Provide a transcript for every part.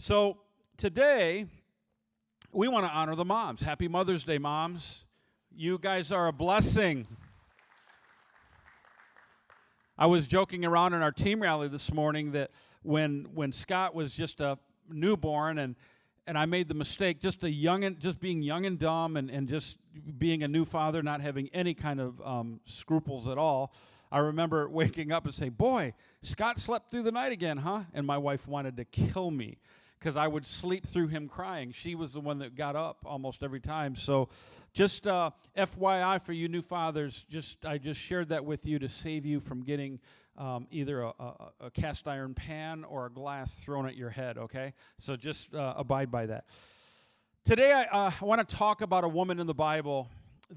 So today, we want to honor the moms. Happy Mother's Day, moms. You guys are a blessing. I was joking around in our team rally this morning that when Scott was just a newborn and I made the mistake just being young and dumb and just being a new father, not having any kind of scruples at all. I remember waking up and saying, "Boy, Scott slept through the night again, huh?" And my wife wanted to kill me because I would sleep through him crying. She was the one that got up almost every time. So just FYI for you new fathers, I just shared that with you to save you from getting either a cast iron pan or a glass thrown at your head, okay? So just abide by that. Today I want to talk about a woman in the Bible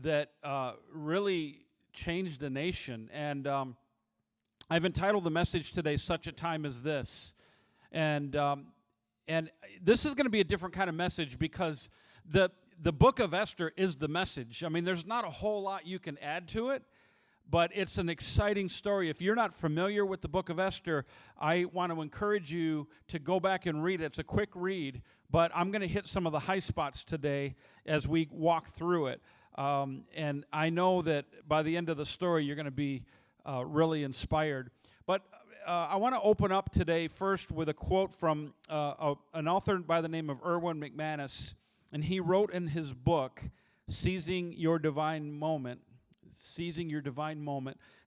that really changed the nation. And I've entitled the message today, "Such a Time as This." And this is going to be a different kind of message because the book of Esther is the message. I mean, there's not a whole lot you can add to it, but it's an exciting story. If you're not familiar with the book of Esther, I want to encourage you to go back and read it. It's a quick read, but I'm going to hit some of the high spots today as we walk through it. And I know that by the end of the story, you're going to be really inspired. But I want to open up today first with a quote from an author by the name of Erwin McManus, and he wrote in his book, Seizing Your Divine Moment,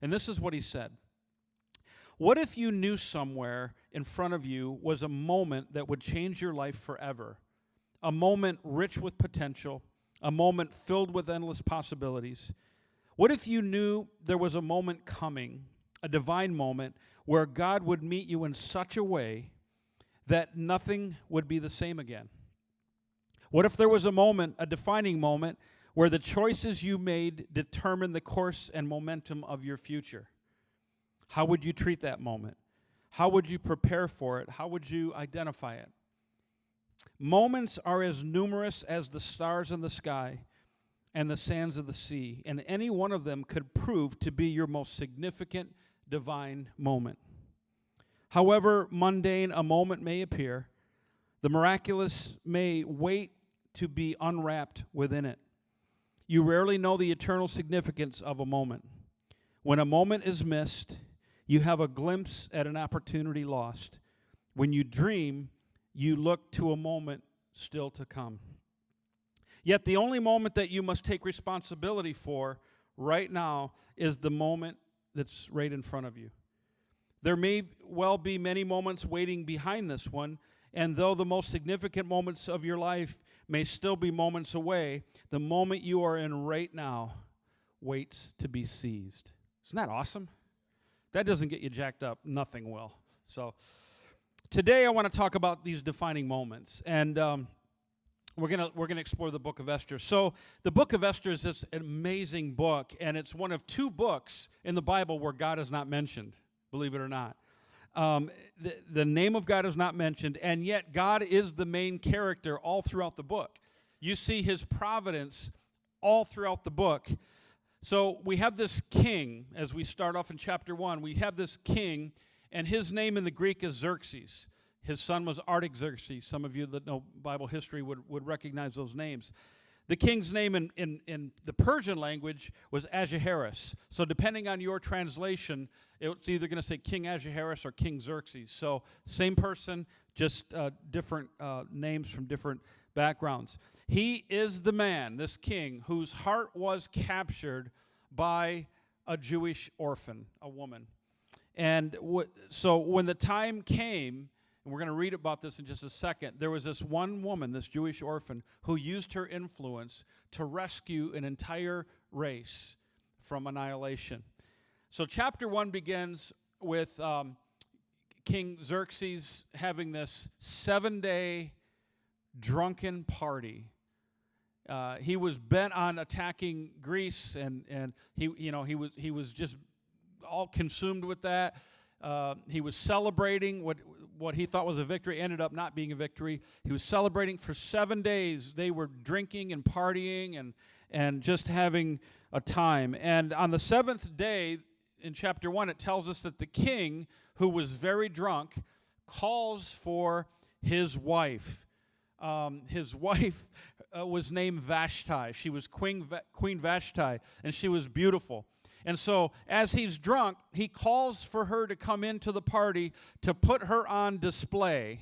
and this is what he said. "What if you knew somewhere in front of you was a moment that would change your life forever, a moment rich with potential, a moment filled with endless possibilities? What if you knew there was a moment coming, a divine moment, where God would meet you in such a way that nothing would be the same again? What if there was a moment, a defining moment, where the choices you made determine the course and momentum of your future? How would you treat that moment? How would you prepare for it? How would you identify it? Moments are as numerous as the stars in the sky and the sands of the sea, and any one of them could prove to be your most significant divine moment. However mundane a moment may appear, the miraculous may wait to be unwrapped within it. You rarely know the eternal significance of a moment. When a moment is missed, you have a glimpse at an opportunity lost. When you dream, you look to a moment still to come. Yet the only moment that you must take responsibility for right now is the moment that's right in front of you. There may well be many moments waiting behind this one, and though the most significant moments of your life may still be moments away, the moment you are in right now waits to be seized." Isn't that awesome? That doesn't get you jacked up. Nothing will. So today I want to talk about these defining moments, and we're gonna explore the book of Esther. So the book of Esther is this amazing book, and it's one of two books in the Bible where God is not mentioned, believe it or not. The name of God is not mentioned, and yet God is the main character all throughout the book. You see his providence all throughout the book. So we have this king, as we start off in chapter 1, we have this king, and his name in the Greek is Xerxes. His son was Artaxerxes. Some of you that know Bible history would recognize those names. The king's name in the Persian language was Ahasuerus. So depending on your translation, it's either going to say King Ahasuerus or King Xerxes. So same person, just different names from different backgrounds. He is the man, this king, whose heart was captured by a Jewish orphan, a woman. And so when the time came, and we're going to read about this in just a second, there was this one woman, this Jewish orphan, who used her influence to rescue an entire race from annihilation. So chapter 1 begins with King Xerxes having this 7-day drunken party. He was bent on attacking Greece, and he was just all consumed with that. He was celebrating what he thought was a victory, ended up not being a victory. He was celebrating for 7 days. They were drinking and partying and just having a time. And on the 7th day, in chapter 1, it tells us that the king, who was very drunk, calls for his wife. His wife was named Vashti. She was Queen Vashti, and she was beautiful. And so as he's drunk, he calls for her to come into the party to put her on display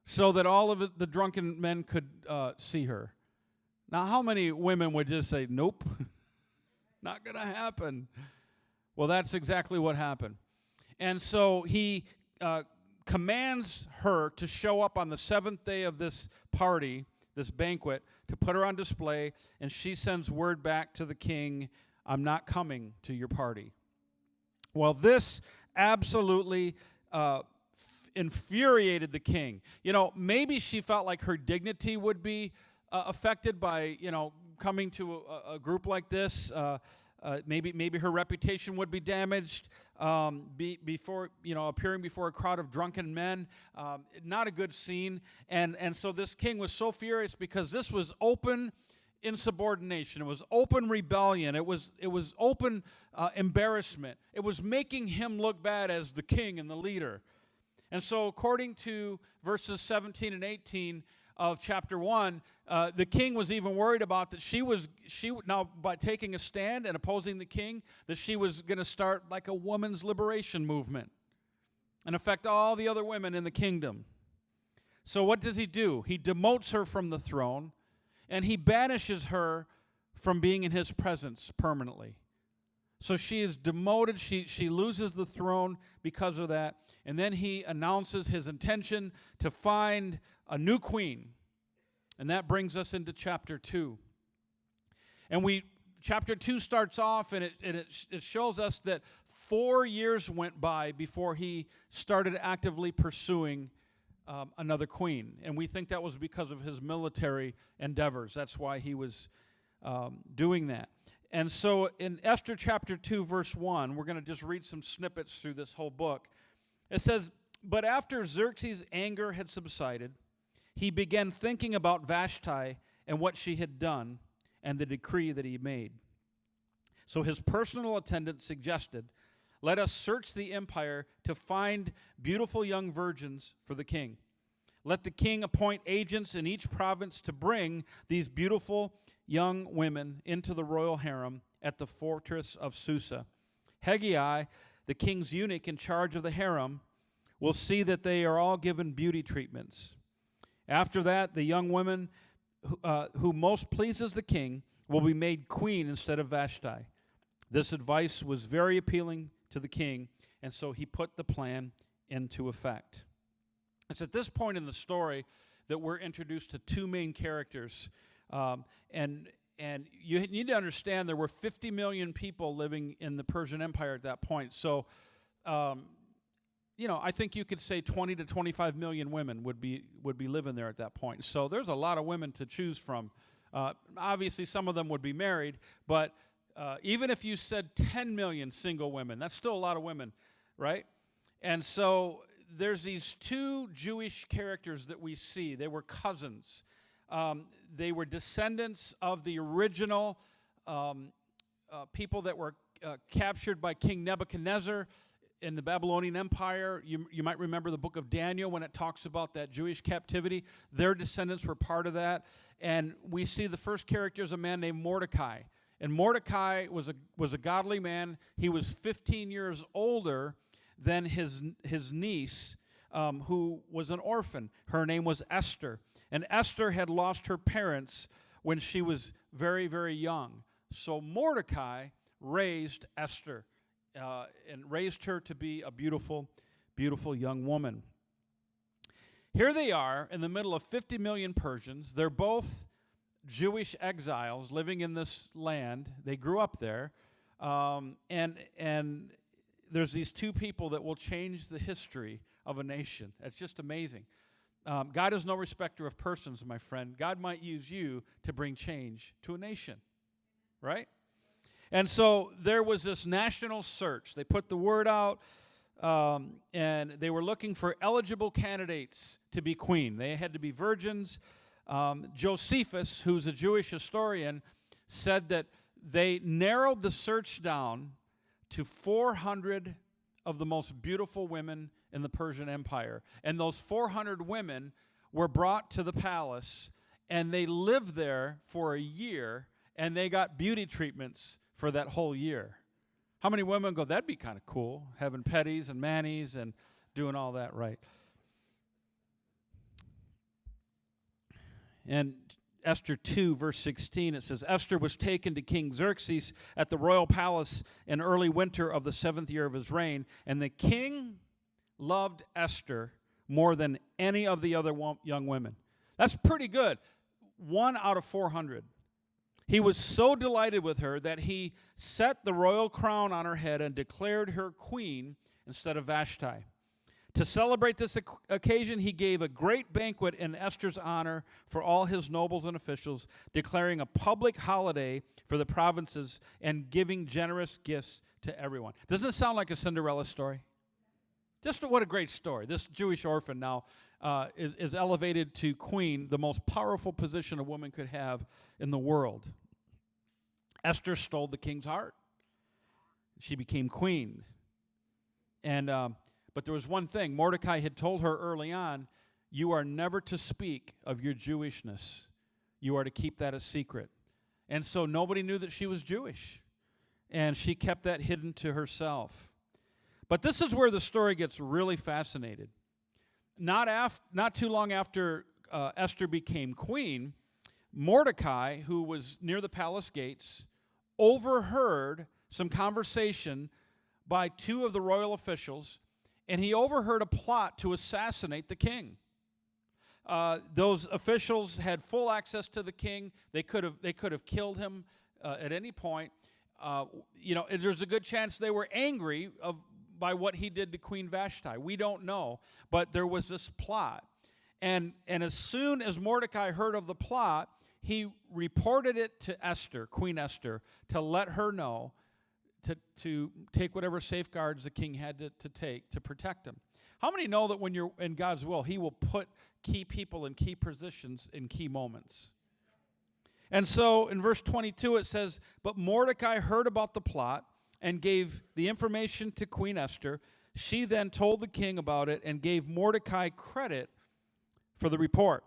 so that all of the drunken men could see her. Now, how many women would just say, nope, not going to happen? Well, that's exactly what happened. And so he commands her to show up on the seventh day of this party, this banquet, to put her on display, and she sends word back to the king, I'm not coming to your party. Well, this absolutely infuriated the king. You know, maybe she felt like her dignity would be affected by, coming to a group like this. Maybe her reputation would be damaged before, appearing before a crowd of drunken men. Not a good scene. And so this king was so furious because this was open insubordination. It was open rebellion. It was open embarrassment. It was making him look bad as the king and the leader. And so according to verses 17 and 18 of chapter 1, the king was even worried about that she now, by taking a stand and opposing the king, that she was going to start like a woman's liberation movement and affect all the other women in the kingdom. So what does he do? He demotes her from the throne, and he banishes her from being in his presence permanently. So she is demoted. She loses the throne because of that. And then he announces his intention to find a new queen. And that brings us into chapter 2. And chapter 2 starts off, and it shows us that 4 years went by before he started actively pursuing another queen. And we think that was because of his military endeavors. That's why he was doing that. And so in Esther chapter 2, verse 1, we're going to just read some snippets through this whole book. It says, but after Xerxes' anger had subsided, he began thinking about Vashti and what she had done and the decree that he made. So his personal attendant suggested, let us search the empire to find beautiful young virgins for the king. Let the king appoint agents in each province to bring these beautiful young women into the royal harem at the fortress of Susa. Haggai, the king's eunuch in charge of the harem, will see that they are all given beauty treatments. After that, the young woman who most pleases the king will be made queen instead of Vashti. This advice was very appealing to the king, and so he put the plan into effect. It's at this point in the story that we're introduced to two main characters. And you need to understand there were 50 million people living in the Persian Empire at that point. So, I think you could say 20 to 25 million women would be living there at that point. So there's a lot of women to choose from. Obviously, some of them would be married, but even if you said 10 million single women, that's still a lot of women, right? And so there's these two Jewish characters that we see. They were cousins. They were descendants of the original people that were captured by King Nebuchadnezzar in the Babylonian Empire. You might remember the book of Daniel when it talks about that Jewish captivity. Their descendants were part of that. And we see the first character is a man named Mordecai. And Mordecai was a godly man. He was 15 years older than his niece, who was an orphan. Her name was Esther. And Esther had lost her parents when she was very, very young. So Mordecai raised Esther and raised her to be a beautiful, beautiful young woman. Here they are in the middle of 50 million Persians. They're both Jewish exiles living in this land. They grew up there. And there's these two people that will change the history of a nation. It's just amazing. God is no respecter of persons, my friend. God might use you to bring change to a nation, right? And so there was this national search. They put the word out, and they were looking for eligible candidates to be queen. They had to be virgins. Josephus, who's a Jewish historian, said that they narrowed the search down to 400 of the most beautiful women in the Persian Empire. And those 400 women were brought to the palace, and they lived there for a year, and they got beauty treatments for that whole year. How many women go, that'd be kind of cool, having petties and manis and doing all that right? And Esther 2, verse 16, it says, Esther was taken to King Xerxes at the royal palace in early winter of the 7th year of his reign, and the king loved Esther more than any of the other young women. That's pretty good. 1 out of 400. He was so delighted with her that he set the royal crown on her head and declared her queen instead of Vashti. To celebrate this occasion, he gave a great banquet in Esther's honor for all his nobles and officials, declaring a public holiday for the provinces and giving generous gifts to everyone. Doesn't it sound like a Cinderella story? Just what a great story. This Jewish orphan now is elevated to queen, the most powerful position a woman could have in the world. Esther stole the king's heart. She became queen. And but there was one thing. Mordecai had told her early on, you are never to speak of your Jewishness. You are to keep that a secret. And so nobody knew that she was Jewish. And she kept that hidden to herself. But this is where the story gets really fascinating. Not too long after Esther became queen, Mordecai, who was near the palace gates, overheard some conversation by 2 of the royal officials, and he overheard a plot to assassinate the king. Those officials had full access to the king. They could have killed him at any point. There's a good chance they were angry by what he did to Queen Vashti. We don't know, but there was this plot. And as soon as Mordecai heard of the plot, he reported it to Esther, Queen Esther, to let her know to take whatever safeguards the king had to take to protect him. How many know that when you're in God's will, he will put key people in key positions in key moments? And so in verse 22 it says, but Mordecai heard about the plot and gave the information to Queen Esther. She then told the king about it and gave Mordecai credit for the report.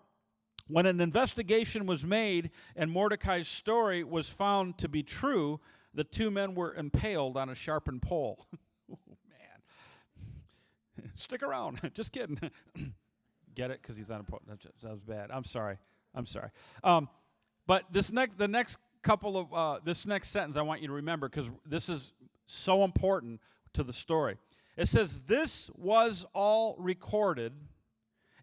When an investigation was made and Mordecai's story was found to be true, the 2 men were impaled on a sharpened pole. Oh, man. Stick around. Just kidding. Get it? Because he's on a pole. That was bad. I'm sorry. But this next sentence I want you to remember, because this is so important to the story. It says, this was all recorded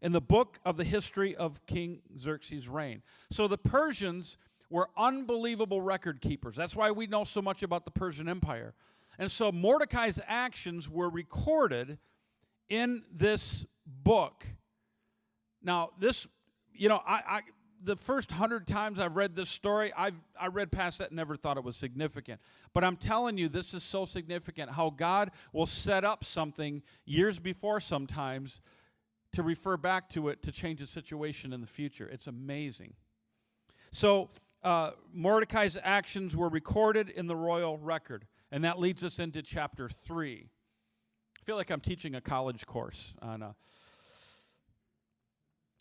in the book of the history of King Xerxes' reign. So the Persians were unbelievable record keepers. That's why we know so much about the Persian Empire. And so Mordecai's actions were recorded in this book. Now, this, the first 100 times I've read this story, I read past that and never thought it was significant. But I'm telling you, this is so significant, how God will set up something years before sometimes to refer back to it to change the situation in the future. It's amazing. So Mordecai's actions were recorded in the royal record, and that leads us into chapter 3. I feel like I'm teaching a college course on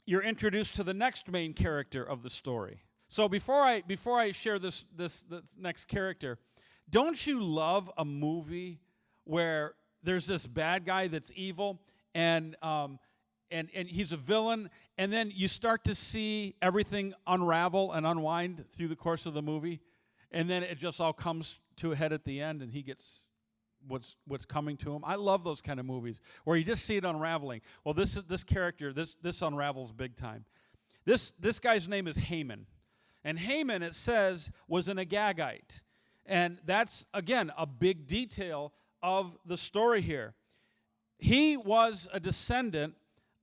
you're introduced to the next main character of the story. So before I share this next character, don't you love a movie where there's this bad guy that's evil and he's a villain, and then you start to see everything unravel and unwind through the course of the movie, and then it just all comes to a head at the end, and he gets what's coming to him. I love those kind of movies where you just see it unraveling. Well, this character, this unravels big time. This guy's name is Haman, and Haman, it says, was an Agagite, and that's again a big detail of the story here. He was a descendant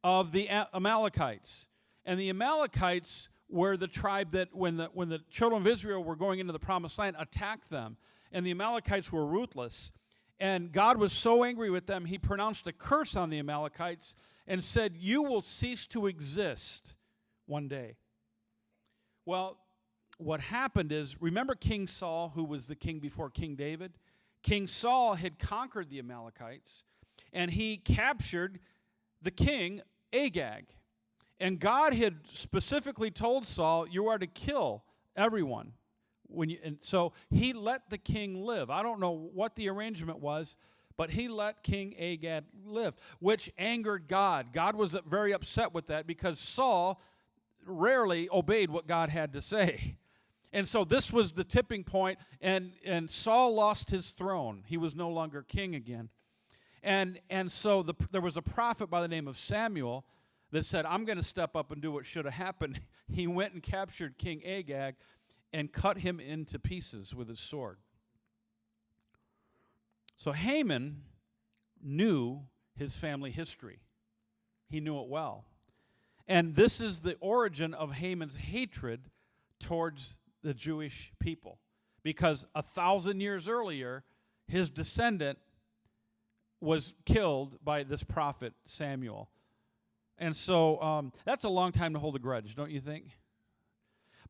of the Amalekites, and the Amalekites were the tribe that when the children of Israel were going into the promised land, attacked them, and the Amalekites were ruthless. And God was so angry with them, he pronounced a curse on the Amalekites and said, you will cease to exist one day. Well, what happened is, remember King Saul, who was the king before King David? King Saul had conquered the Amalekites, and he captured the king Agag. And God had specifically told Saul, you are to kill everyone. And so he let the king live. I don't know what the arrangement was, but he let King Agag live, which angered God. God was very upset with that because Saul rarely obeyed what God had to say. And so this was the tipping point, and Saul lost his throne. He was no longer king again. And so there was a prophet by the name of Samuel that said, I'm going to step up and do what should have happened. He went and captured King Agag and cut him into pieces with his sword. So Haman knew his family history. He knew it well. And this is the origin of Haman's hatred towards the Jewish people. Because 1,000 years earlier, his descendant was killed by this prophet Samuel. And so that's a long time to hold a grudge, don't you think?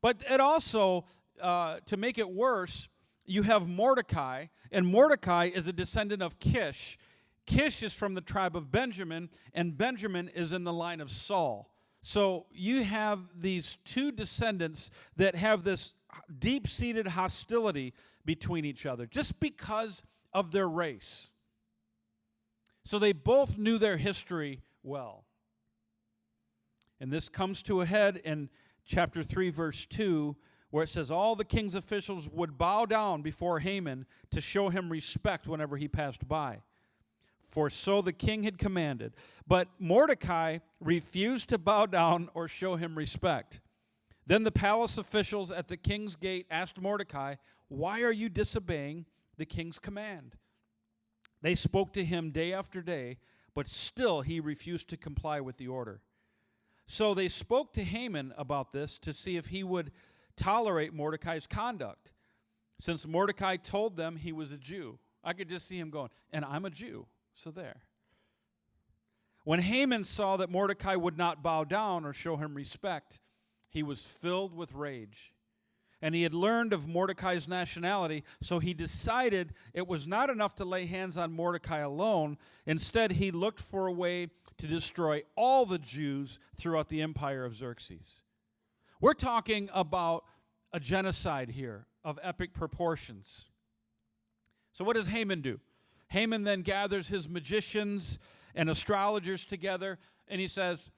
But it also, to make it worse, you have Mordecai, and Mordecai is a descendant of Kish. Kish is from the tribe of Benjamin, and Benjamin is in the line of Saul. So you have these two descendants that have this deep-seated hostility between each other just because of their race. So they both knew their history well. And this comes to a head in chapter 3, verse 2, where it says, all the king's officials would bow down before Haman to show him respect whenever he passed by. For so the king had commanded. But Mordecai refused to bow down or show him respect. Then the palace officials at the king's gate asked Mordecai, why are you disobeying the king's command? They spoke to him day after day, but still he refused to comply with the order. So they spoke to Haman about this to see if he would tolerate Mordecai's conduct, since Mordecai told them he was a Jew. I could just see him going, and I'm a Jew, so there. When Haman saw that Mordecai would not bow down or show him respect, he was filled with rage. And he had learned of Mordecai's nationality, so he decided it was not enough to lay hands on Mordecai alone. Instead, he looked for a way to destroy all the Jews throughout the empire of Xerxes. We're talking about a genocide here of epic proportions. So what does Haman do? Haman then gathers his magicians and astrologers together, and he says,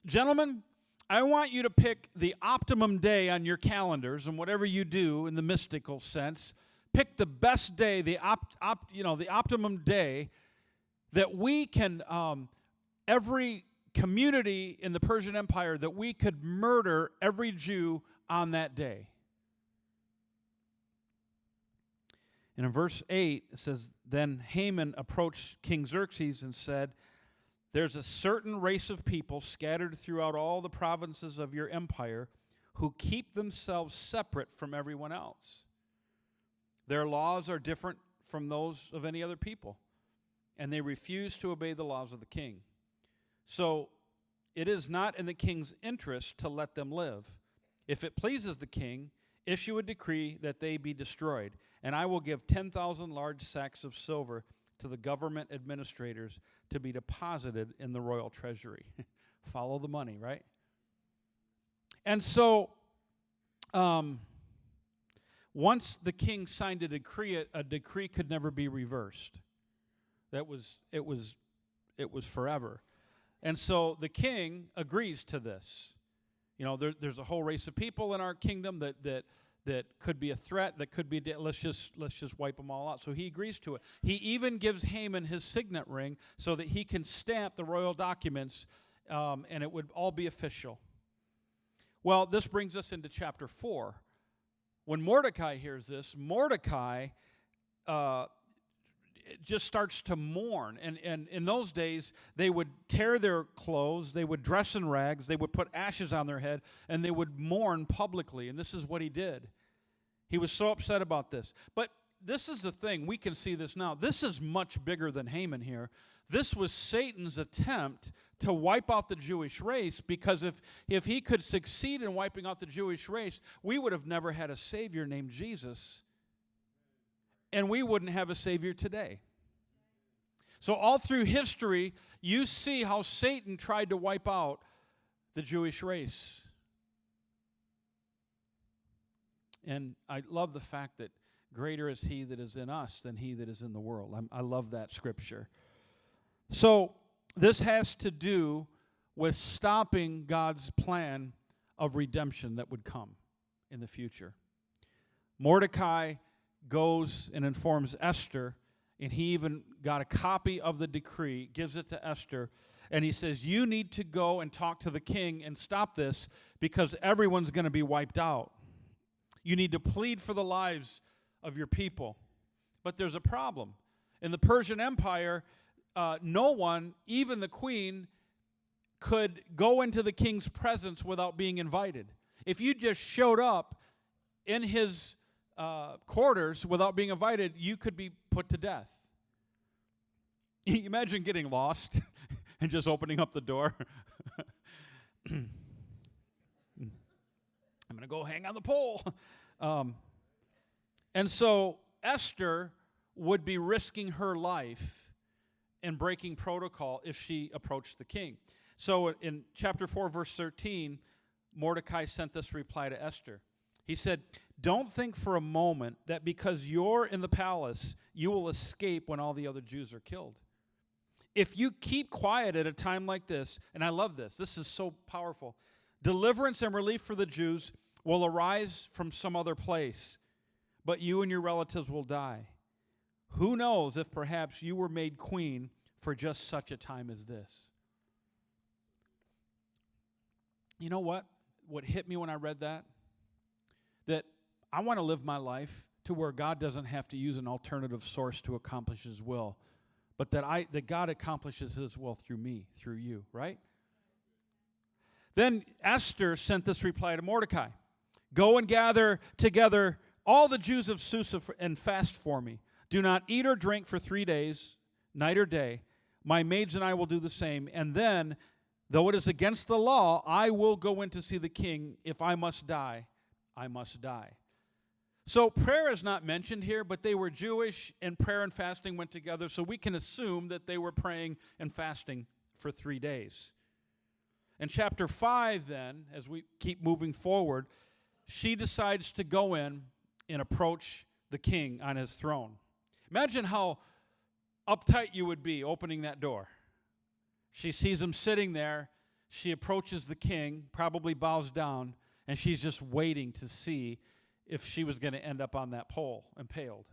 gentlemen, I want you to pick the optimum day on your calendars, and whatever you do in the mystical sense, pick the best day, the optimum day that we can, every community in the Persian Empire, that we could murder every Jew on that day. And in verse 8, it says, then Haman approached King Xerxes and said, there's a certain race of people scattered throughout all the provinces of your empire who keep themselves separate from everyone else. Their laws are different from those of any other people, and they refuse to obey the laws of the king. So it is not in the king's interest to let them live. If it pleases the king, issue a decree that they be destroyed, and I will give 10,000 large sacks of silver to the government administrators to be deposited in the royal treasury. Follow the money, right? And so once the king signed a decree could never be reversed. It was forever. And so the king agrees to this. You know, there's a whole race of people in our kingdom that could be a threat, that could be, let's just wipe them all out. So he agrees to it. He even gives Haman his signet ring so that he can stamp the royal documents, and it would all be official. Well, this brings us into chapter 4. When Mordecai hears this, Mordecai just starts to mourn. And in those days, they would tear their clothes, they would dress in rags, they would put ashes on their head, and they would mourn publicly. And this is what he did. He was so upset about this. But this is the thing, we can see this now. This is much bigger than Haman here. This was Satan's attempt to wipe out the Jewish race, because if he could succeed in wiping out the Jewish race, we would have never had a Savior named Jesus, and we wouldn't have a Savior today. So all through history, you see how Satan tried to wipe out the Jewish race. And I love the fact that greater is he that is in us than he that is in the world. I love that scripture. So this has to do with stopping God's plan of redemption that would come in the future. Mordecai goes and informs Esther, and he even got a copy of the decree, gives it to Esther, and he says, you need to go and talk to the king and stop this because everyone's going to be wiped out. You need to plead for the lives of your people. But there's a problem. In the Persian Empire, no one, even the queen, could go into the king's presence without being invited. If you just showed up in his quarters without being invited, you could be put to death. Imagine getting lost and just opening up the door. I'm going to go hang on the pole. And so Esther would be risking her life and breaking protocol if she approached the king. So in chapter 4, verse 13, Mordecai sent this reply to Esther. He said, don't think for a moment that because you're in the palace, you will escape when all the other Jews are killed. If you keep quiet at a time like this, and I love this, this is so powerful, deliverance and relief for the Jews will arise from some other place, but you and your relatives will die. Who knows if perhaps you were made queen for just such a time as this? You know what? What hit me when I read that? That I want to live my life to where God doesn't have to use an alternative source to accomplish his will, but that God accomplishes his will through me, through you, right? Then Esther sent this reply to Mordecai. Go and gather together all the Jews of Susa and fast for me. Do not eat or drink for 3 days, night or day. My maids and I will do the same. And then, though it is against the law, I will go in to see the king. If I must die, I must die. So prayer is not mentioned here, but they were Jewish, and prayer and fasting went together, so we can assume that they were praying and fasting for 3 days. In chapter 5, then, as we keep moving forward, she decides to go in and approach the king on his throne. Imagine how uptight you would be opening that door. She sees him sitting there. She approaches the king, probably bows down, and she's just waiting to see if she was going to end up on that pole, impaled.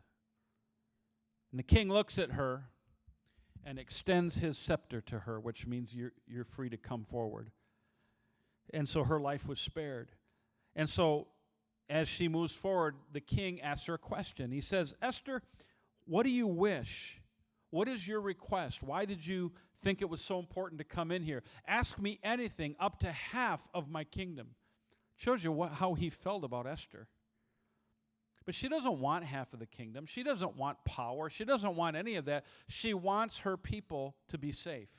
And the king looks at her and extends his scepter to her, which means you're free to come forward. And so her life was spared. And so as she moves forward, the king asks her a question. He says, Esther, what do you wish? What is your request? Why did you think it was so important to come in here? Ask me anything up to half of my kingdom. Shows you how he felt about Esther. But she doesn't want half of the kingdom. She doesn't want power. She doesn't want any of that. She wants her people to be safe.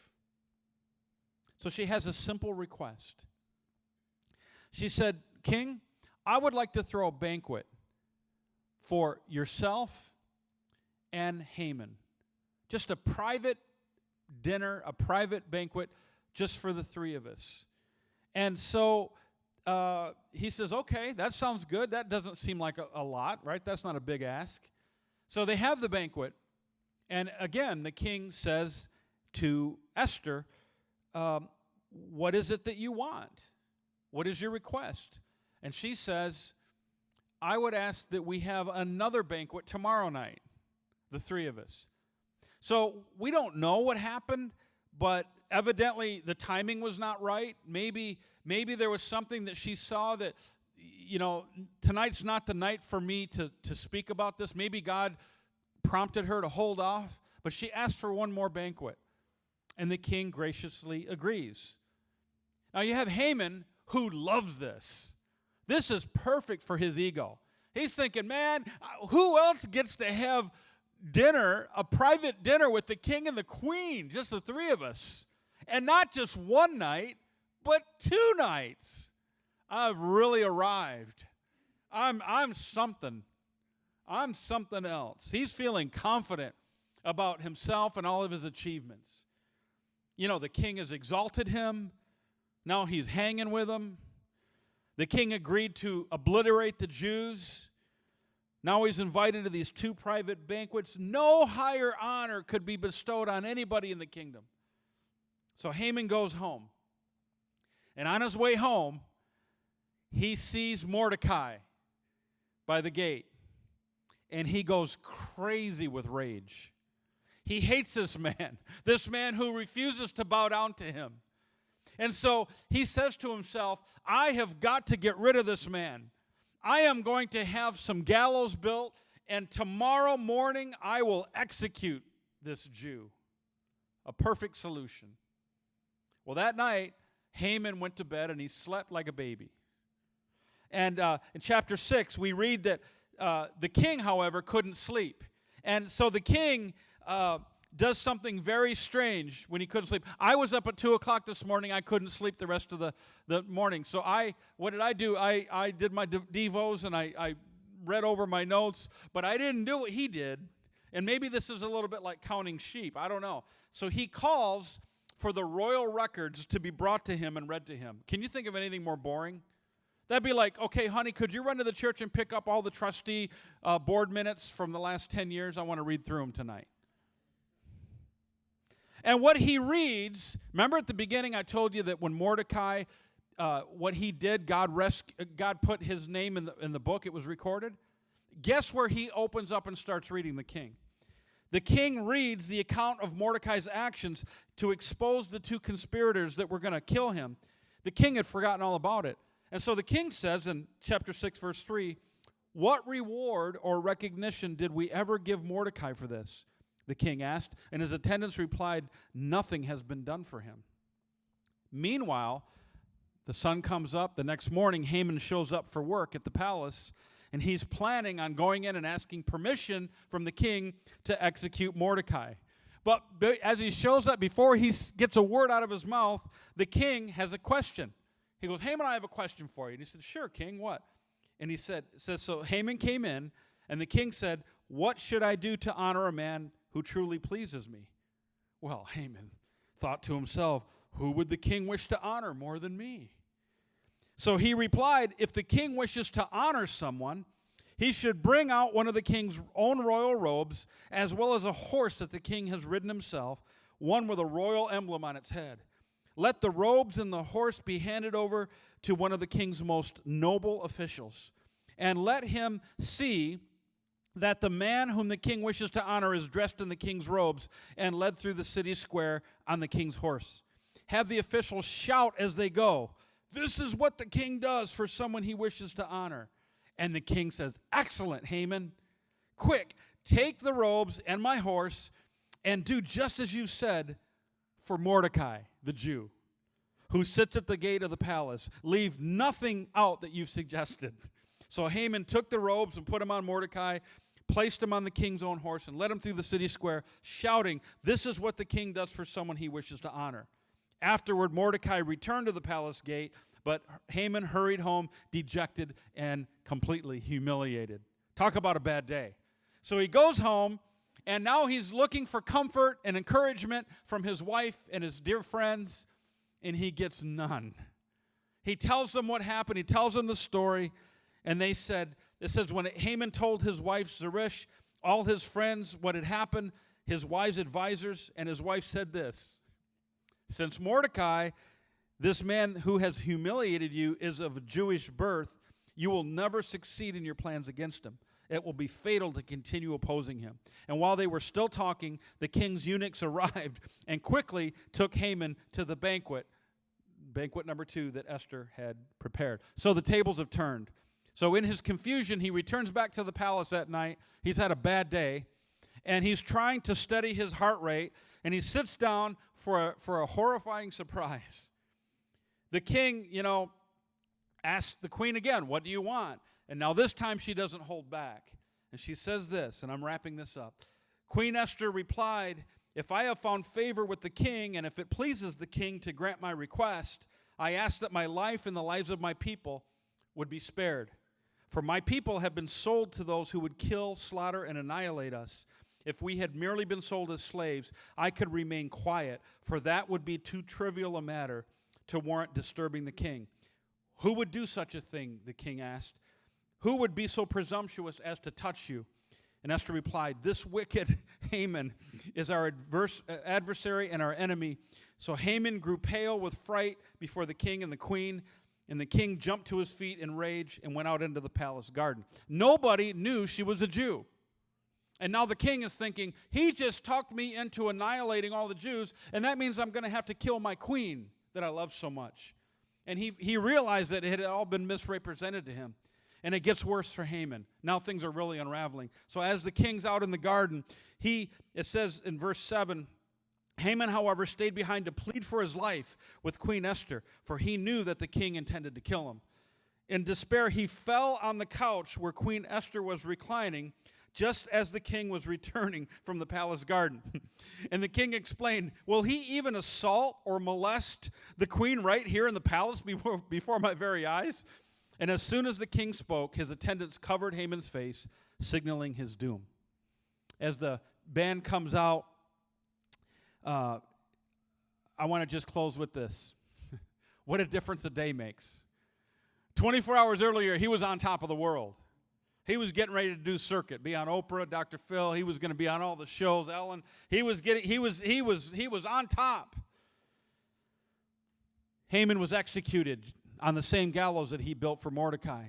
So she has a simple request. She said, King, I would like to throw a banquet for yourself and Haman. Just a private dinner, a private banquet, just for the three of us. And so he says, okay, that sounds good. That doesn't seem like a lot, right? That's not a big ask. So they have the banquet. And again, the king says to Esther, what is it that you want? What is your request? And she says, I would ask that we have another banquet tomorrow night, the three of us. So we don't know what happened, but evidently the timing was not right. Maybe there was something that she saw that, tonight's not the night for me to speak about this. Maybe God prompted her to hold off, but she asked for one more banquet. And the king graciously agrees. Now you have Haman, who loves this. This is perfect for his ego. He's thinking, man, who else gets to have dinner, a private dinner with the king and the queen, just the three of us? And not just one night, but 2 nights. I've really arrived. I'm something. I'm something else. He's feeling confident about himself and all of his achievements. You know, the king has exalted him. Now he's hanging with them. The king agreed to obliterate the Jews. Now he's invited to these 2 private banquets. No higher honor could be bestowed on anybody in the kingdom. So Haman goes home. And on his way home, he sees Mordecai by the gate. And he goes crazy with rage. He hates this man who refuses to bow down to him. And so he says to himself, I have got to get rid of this man. I am going to have some gallows built, and tomorrow morning I will execute this Jew. A perfect solution. Well, that night, Haman went to bed, and he slept like a baby. And in chapter 6, we read that the king, however, couldn't sleep. And so the king does something very strange when he couldn't sleep. I was up at 2 o'clock this morning. I couldn't sleep the rest of the morning. So what did I do? I did my devos, and I read over my notes, but I didn't do what he did. And maybe this is a little bit like counting sheep. I don't know. So he calls for the royal records to be brought to him and read to him. Can you think of anything more boring? That'd be like, okay, honey, could you run to the church and pick up all the trustee board minutes from the last 10 years? I want to read through them tonight. And what he reads, remember at the beginning I told you that when Mordecai, what he did, God put his name in the book, it was recorded? Guess where he opens up and starts reading the king? The king reads the account of Mordecai's actions to expose the 2 conspirators that were going to kill him. The king had forgotten all about it. And so the king says in chapter 6, verse 3, what reward or recognition did we ever give Mordecai for this? The king asked, and his attendants replied, nothing has been done for him. Meanwhile, the sun comes up. The next morning, Haman shows up for work at the palace, and he's planning on going in and asking permission from the king to execute Mordecai. But as he shows up, before he gets a word out of his mouth, the king has a question. He goes, Haman, I have a question for you. And he said, sure, king, what? And he says, so Haman came in, and the king said, what should I do to honor a man who truly pleases me? Well, Haman thought to himself, who would the king wish to honor more than me? So he replied, if the king wishes to honor someone, he should bring out one of the king's own royal robes, as well as a horse that the king has ridden himself, one with a royal emblem on its head. Let the robes and the horse be handed over to one of the king's most noble officials, and let him see that the man whom the king wishes to honor is dressed in the king's robes and led through the city square on the king's horse. Have the officials shout as they go, this is what the king does for someone he wishes to honor. And the king says, excellent, Haman. Quick, take the robes and my horse and do just as you said for Mordecai, the Jew, who sits at the gate of the palace. Leave nothing out that you've suggested. So Haman took the robes and put them on Mordecai, placed him on the king's own horse, and led him through the city square, shouting, this is what the king does for someone he wishes to honor. Afterward, Mordecai returned to the palace gate, but Haman hurried home, dejected and completely humiliated. Talk about a bad day. So he goes home, and now he's looking for comfort and encouragement from his wife and his dear friends, and he gets none. He tells them what happened. He tells them the story, and it says when Haman told his wife Zeresh, all his friends, what had happened, his wise advisors, and his wife said this, since Mordecai, this man who has humiliated you, is of Jewish birth, you will never succeed in your plans against him. It will be fatal to continue opposing him. And while they were still talking, the king's eunuchs arrived and quickly took Haman to the banquet number 2 that Esther had prepared. So the tables have turned. So in his confusion, he returns back to the palace at night. He's had a bad day, and he's trying to steady his heart rate, and he sits down for a horrifying surprise. The king, asks the queen again, what do you want? And now this time she doesn't hold back. And she says this, and I'm wrapping this up. Queen Esther replied, if I have found favor with the king, and if it pleases the king to grant my request, I ask that my life and the lives of my people would be spared. For my people have been sold to those who would kill, slaughter, and annihilate us. If we had merely been sold as slaves, I could remain quiet, for that would be too trivial a matter to warrant disturbing the king. Who would do such a thing, the king asked. Who would be so presumptuous as to touch you? And Esther replied, this wicked Haman is our adversary and our enemy. So Haman grew pale with fright before the king and the queen, and the king jumped to his feet in rage and went out into the palace garden. Nobody knew she was a Jew. And now the king is thinking, he just talked me into annihilating all the Jews, and that means I'm going to have to kill my queen that I love so much. And he realized that it had all been misrepresented to him. And it gets worse for Haman. Now things are really unraveling. So as the king's out in the garden, it says in verse 7, Haman, however, stayed behind to plead for his life with Queen Esther, for he knew that the king intended to kill him. In despair, he fell on the couch where Queen Esther was reclining, just as the king was returning from the palace garden. And the king explained, will he even assault or molest the queen right here in the palace before my very eyes? And as soon as the king spoke, his attendants covered Haman's face, signaling his doom. As the band comes out, I want to just close with this. What a difference a day makes. 24 hours earlier, he was on top of the world. He was getting ready to do circuit, be on Oprah, Dr. Phil. He was going to be on all the shows, Ellen. He was on top. Haman was executed on the same gallows that he built for Mordecai.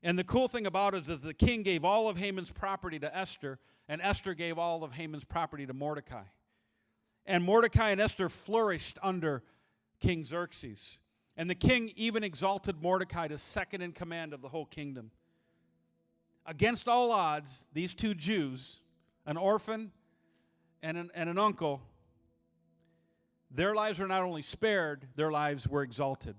And the cool thing about it is the king gave all of Haman's property to Esther, and Esther gave all of Haman's property to Mordecai. And Mordecai and Esther flourished under King Xerxes. And the king even exalted Mordecai to second in command of the whole kingdom. Against all odds, these two Jews, an orphan and an uncle, their lives were not only spared, their lives were exalted.